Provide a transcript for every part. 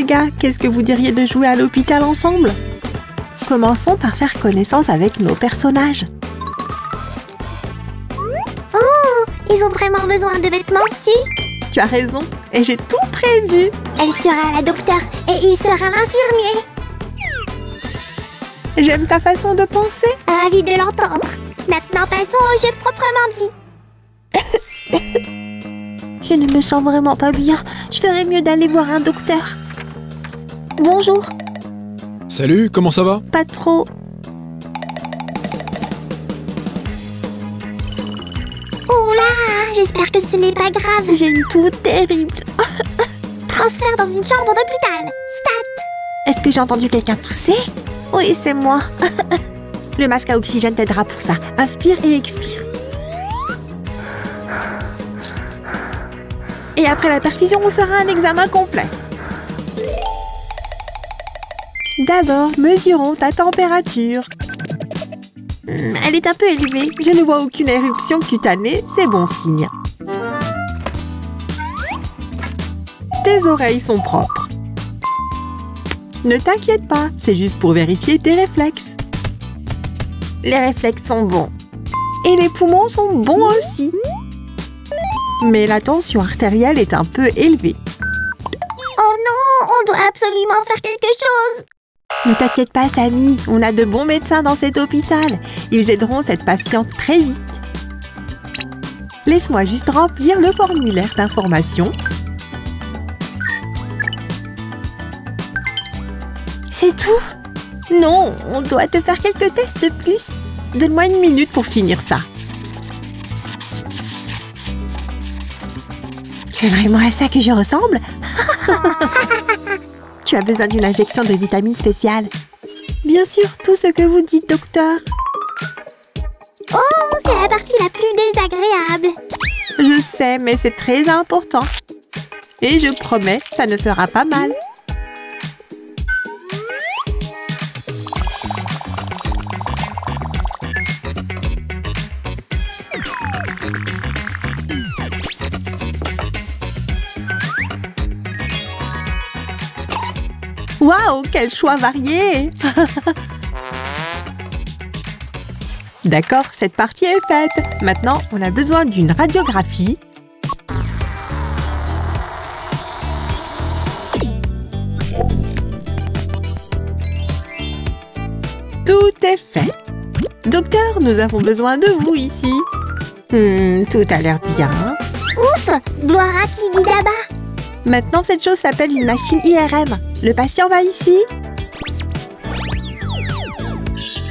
gars, qu'est-ce que vous diriez de jouer à l'hôpital ensemble? Commençons par faire connaissance avec nos personnages. Oh, ils ont vraiment besoin de vêtements, Stu? Tu as raison, et j'ai tout prévu. Elle sera la docteure et il sera l'infirmier. J'aime ta façon de penser. Ravie de l'entendre. Maintenant, passons au jeu proprement dit. Je ne me sens vraiment pas bien. Je ferais mieux d'aller voir un docteur. Bonjour. Salut, comment ça va? Pas trop. Oh là, j'espère que ce n'est pas grave. J'ai une toux terrible. Transfert dans une chambre d'hôpital. Stat. Est-ce que j'ai entendu quelqu'un tousser? Oui, c'est moi. Le masque à oxygène t'aidera pour ça. Inspire et expire. Et après la perfusion, on fera un examen complet. D'abord, mesurons ta température. Elle est un peu élevée. Je ne vois aucune éruption cutanée, c'est bon signe. Tes oreilles sont propres. Ne t'inquiète pas, c'est juste pour vérifier tes réflexes. Les réflexes sont bons. Et les poumons sont bons aussi. Mais la tension artérielle est un peu élevée. Oh non, on doit absolument faire quelque chose. Ne t'inquiète pas, Samy, on a de bons médecins dans cet hôpital. Ils aideront cette patiente très vite. Laisse-moi juste remplir le formulaire d'information. C'est tout? Non, on doit te faire quelques tests de plus. Donne-moi 1 minute pour finir ça. C'est vraiment à ça que je ressemble? Tu as besoin d'une injection de vitamines spéciales. Bien sûr, tout ce que vous dites, docteur. Oh, c'est la partie la plus désagréable. Je sais, mais c'est très important. Et je promets, ça ne fera pas mal. Waouh, quel choix varié! D'accord, cette partie est faite. Maintenant, on a besoin d'une radiographie. Tout est fait. Docteur, nous avons besoin de vous ici. Tout a l'air bien. Ouf, gloire à Tibidaba. Maintenant, cette chose s'appelle une machine IRM. Le patient va ici.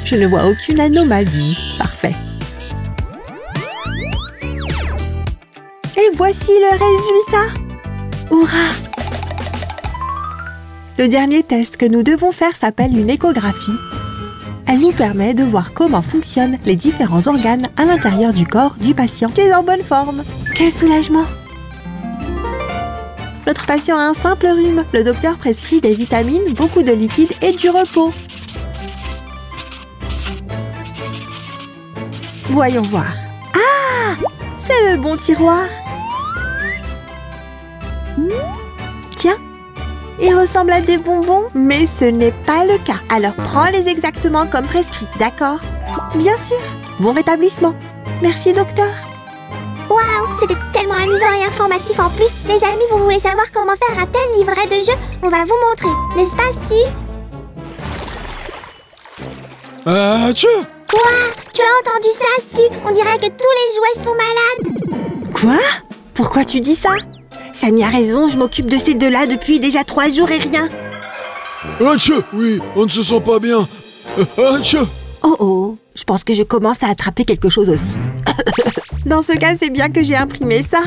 Je ne vois aucune anomalie. Parfait. Et voici le résultat. Hurrah! Le dernier test que nous devons faire s'appelle une échographie. Elle nous permet de voir comment fonctionnent les différents organes à l'intérieur du corps du patient. Tu es en bonne forme. Quel soulagement! Notre patient a un simple rhume. Le docteur prescrit des vitamines, beaucoup de liquide et du repos. Voyons voir. Ah! C'est le bon tiroir. Tiens, il ressemble à des bonbons, mais ce n'est pas le cas. Alors prends-les exactement comme prescrit, d'accord? Bien sûr. Bon rétablissement. Merci, docteur. Waouh, c'était tellement amusant et informatif en plus. Les amis, vous voulez savoir comment faire un tel livret de jeu? On va vous montrer, n'est-ce pas, Stu? Tchou! Quoi? Tu as entendu ça, Stu? On dirait que tous les jouets sont malades. Quoi? Pourquoi tu dis ça? Samy a raison, je m'occupe de ces deux-là depuis déjà 3 jours et rien. Tchou! Oui, on ne se sent pas bien. Tchou! Oh oh, je pense que je commence à attraper quelque chose aussi. Dans ce cas, c'est bien que j'ai imprimé ça.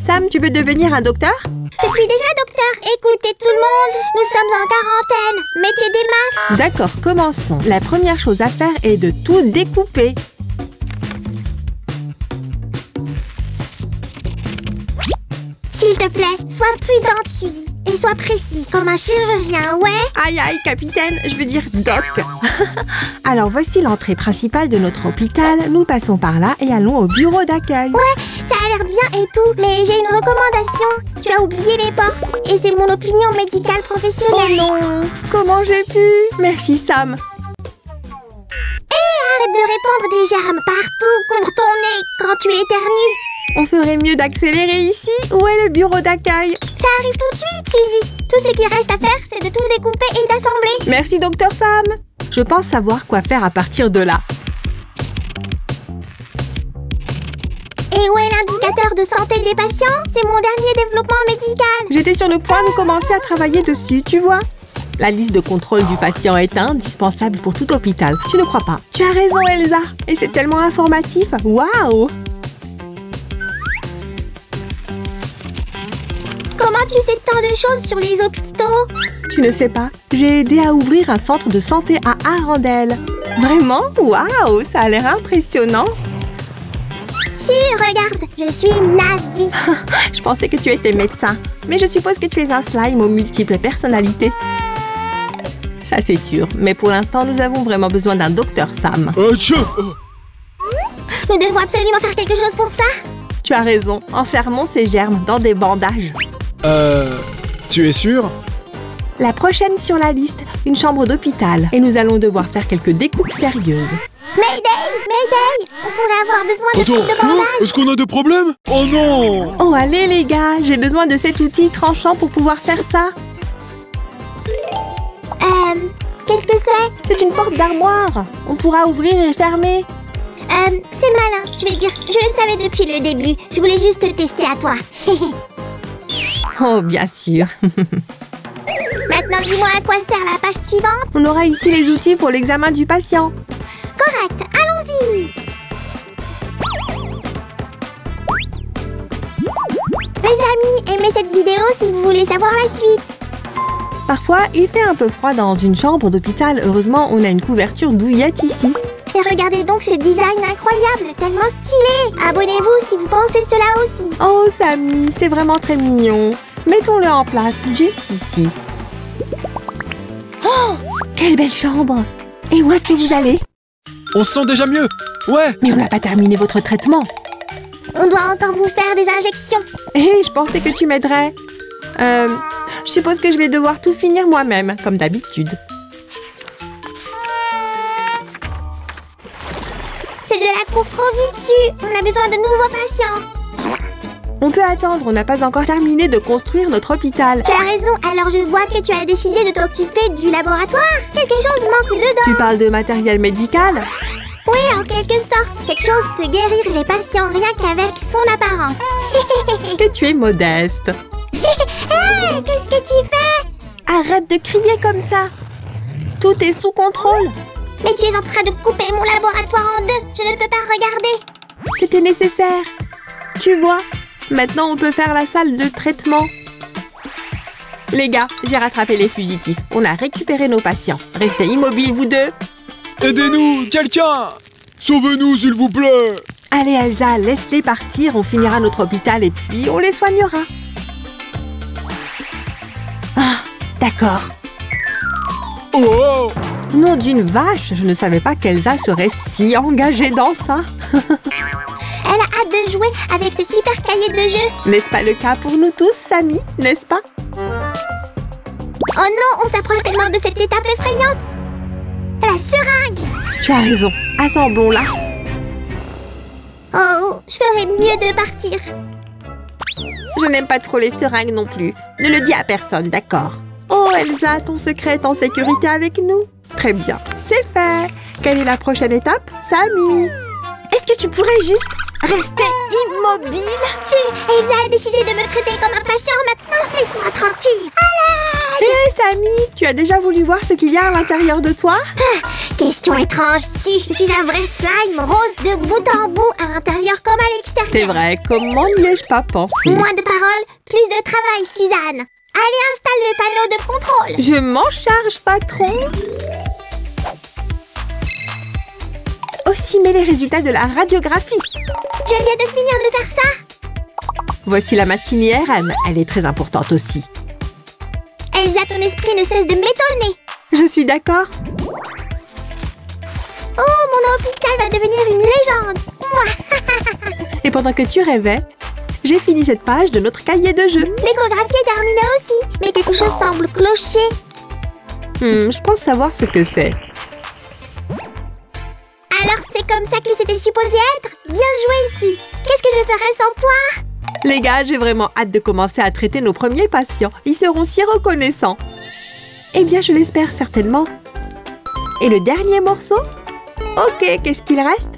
Sam, tu veux devenir un docteur? Je suis déjà docteur. Écoutez tout le monde, nous sommes en quarantaine. Mettez des masques. D'accord, commençons. La première chose à faire est de tout découper. S'il te plaît, sois prudente, Suzy. Et sois précis, comme un chirurgien, ouais? Aïe aïe, capitaine, je veux dire doc. Alors voici l'entrée principale de notre hôpital. Nous passons par là et allons au bureau d'accueil. Ouais, ça a l'air bien et tout, mais j'ai une recommandation. Tu as oublié les portes, et c'est mon opinion médicale Oh professionnelle. non! Comment j'ai pu? Merci Sam. Arrête de répandre des germes partout contre ton nez quand tu éternues. On ferait mieux d'accélérer ici. Où est le bureau d'accueil? Ça arrive tout de suite, Suzy. Tout ce qui reste à faire, c'est de tout découper et d'assembler. Merci Dr Sam. Je pense savoir quoi faire à partir de là. Et où est l'indicateur de santé des patients? C'est mon dernier développement médical. J'étais sur le point de commencer à travailler dessus, tu vois. La liste de contrôle du patient est indispensable pour tout hôpital. Tu ne crois pas? Tu as raison Elsa. Et c'est tellement informatif. Waouh! Comment tu sais tant de choses sur les hôpitaux? Tu ne sais pas, j'ai aidé à ouvrir un centre de santé à Arendelle. Vraiment? Waouh, ça a l'air impressionnant. Si, regarde, je suis Navi. Je pensais que tu étais médecin, mais je suppose que tu es un slime aux multiples personnalités. Ça c'est sûr, mais pour l'instant nous avons vraiment besoin d'un docteur Sam. Atcha! Nous devons absolument faire quelque chose pour ça. Tu as raison, enfermons ces germes dans des bandages. Tu es sûr? La prochaine sur la liste, une chambre d'hôpital. Et nous allons devoir faire quelques découpes sérieuses. Mayday! Mayday! On pourrait avoir besoin de Attends, trucs de bandage. est-ce qu'on a des problèmes? Oh non! Oh allez les gars, j'ai besoin de cet outil tranchant pour pouvoir faire ça. Qu'est-ce que c'est? C'est une porte d'armoire. On pourra ouvrir et fermer. C'est malin. Je vais dire, je le savais depuis le début. Je voulais juste te tester à toi. Oh bien sûr. Maintenant, dis-moi à quoi sert la page suivante. On aura ici les outils pour l'examen du patient. Correct, allons-y. Les amis, aimez cette vidéo si vous voulez savoir la suite. Parfois, il fait un peu froid dans une chambre d'hôpital. Heureusement, on a une couverture douillette ici. Et regardez donc ce design incroyable, tellement stylé. Abonnez-vous si vous pensez cela aussi. Oh, Samy, c'est vraiment très mignon. Mettons-le en place, juste ici. Oh, quelle belle chambre! Et où est-ce que vous allez? On se sent déjà mieux! Ouais! Mais on n'a pas terminé votre traitement. On doit encore vous faire des injections. Hé, je pensais que tu m'aiderais. Je suppose que je vais devoir tout finir moi-même, comme d'habitude. C'est de la course trop vite, Su. On a besoin de nouveaux patients. On peut attendre, on n'a pas encore terminé de construire notre hôpital. Tu as raison, alors je vois que tu as décidé de t'occuper du laboratoire. Quelque chose manque dedans. Tu parles de matériel médical? Oui, en quelque sorte. Cette chose peut guérir les patients rien qu'avec son apparence. Que tu es modeste. Hey, qu'est-ce que tu fais? Arrête de crier comme ça. Tout est sous contrôle. Mais tu es en train de couper mon laboratoire en deux. Je ne peux pas regarder. C'était nécessaire. Tu vois, maintenant on peut faire la salle de traitement. Les gars, j'ai rattrapé les fugitifs. On a récupéré nos patients. Restez immobiles, vous deux. Aidez-nous, quelqu'un! Sauvez-nous, s'il vous plaît! Allez Elsa, laisse-les partir. On finira notre hôpital et puis on les soignera. Ah, d'accord. Oh! Nom d'une vache, je ne savais pas qu'Elsa serait si engagée dans ça. Elle a hâte de jouer avec ce super cahier de jeu. N'est-ce pas le cas pour nous tous, Samy, n'est-ce pas? Oh non, on s'approche tellement de cette étape effrayante. La seringue. Tu as raison, assemblons-la. Oh, je ferais mieux de partir. Je n'aime pas trop les seringues non plus. Ne le dis à personne, d'accord? Oh Elsa, ton secret est en sécurité avec nous. Très bien, c'est fait. Quelle est la prochaine étape, Samy? Est-ce que tu pourrais juste rester immobile? Elsa a décidé de me traiter comme un patient maintenant. Laisse-moi tranquille. Hé Samy, tu as déjà voulu voir ce qu'il y a à l'intérieur de toi? Question étrange, si. Je suis un vrai slime rose de bout en bout, à l'intérieur comme à l'extérieur. C'est vrai, comment n'y ai-je pas pensé? Moins de paroles, plus de travail, Suzanne. Allez, installe le panneau de contrôle. Je m'en charge, patron. Aussi, mets les résultats de la radiographie. Je viens de finir de faire ça. Voici la machine IRM, elle est très importante aussi. Elsa, ton esprit ne cesse de m'étonner. Je suis d'accord. Oh, mon hôpital va devenir une légende. Et pendant que tu rêvais, j'ai fini cette page de notre cahier de jeu. L'échographie est terminée aussi, mais quelque chose semble clocher. Je pense savoir ce que c'est. Alors c'est comme ça que c'était supposé être? Bien joué ici. Qu'est-ce que je ferais sans toi? Les gars, j'ai vraiment hâte de commencer à traiter nos premiers patients. Ils seront si reconnaissants. Eh bien, je l'espère certainement. Et le dernier morceau? Ok, qu'est-ce qu'il reste?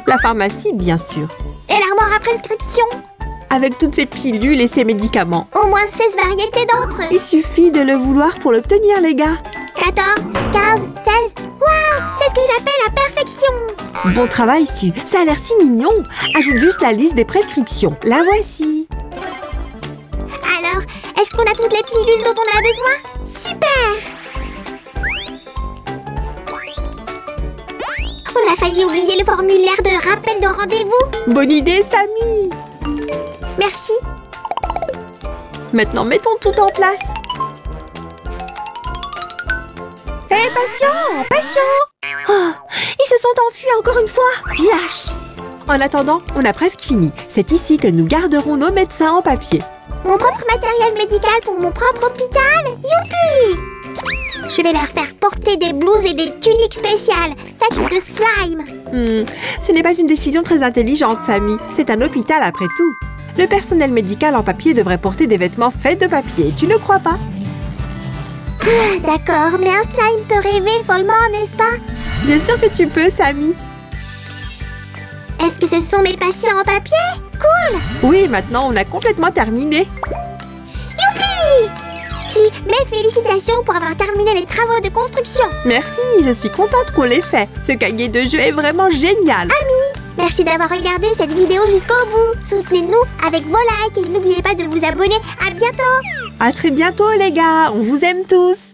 La pharmacie, bien sûr. Et l'armoire à prescription? Avec toutes ces pilules et ces médicaments. Au moins 16 variétés d'entre eux. Il suffit de le vouloir pour l'obtenir, les gars. 14, 15, 16. Waouh, c'est ce que j'appelle la perfection. Bon travail, Su. Ça a l'air si mignon. Ajoute juste la liste des prescriptions. La voici. Alors, est-ce qu'on a toutes les pilules dont on a besoin? Super! On a failli oublier le formulaire de rappel de rendez-vous. Bonne idée, Samy. Merci. Maintenant, mettons tout en place. Hé, patients, patients! Oh, ils se sont enfuis encore une fois. Lâche! En attendant, on a presque fini. C'est ici que nous garderons nos médecins en papier. Mon propre matériel médical pour mon propre hôpital? Youpi! Je vais leur faire porter des blouses et des tuniques spéciales faites de slime. Ce n'est pas une décision très intelligente, Samy. C'est un hôpital après tout. Le personnel médical en papier devrait porter des vêtements faits de papier. Tu ne crois pas? D'accord, mais un slime peut rêver follement, n'est-ce pas? Bien sûr que tu peux, Samy. Est-ce que ce sont mes patients en papier? Cool! Oui, maintenant on a complètement terminé. Youpi! Si, mes félicitations pour avoir terminé les travaux de construction. Merci, je suis contente qu'on l'ait fait. Ce cahier de jeu est vraiment génial. Amis, merci d'avoir regardé cette vidéo jusqu'au bout. Soutenez-nous avec vos likes et n'oubliez pas de vous abonner. À bientôt! À très bientôt, les gars. On vous aime tous.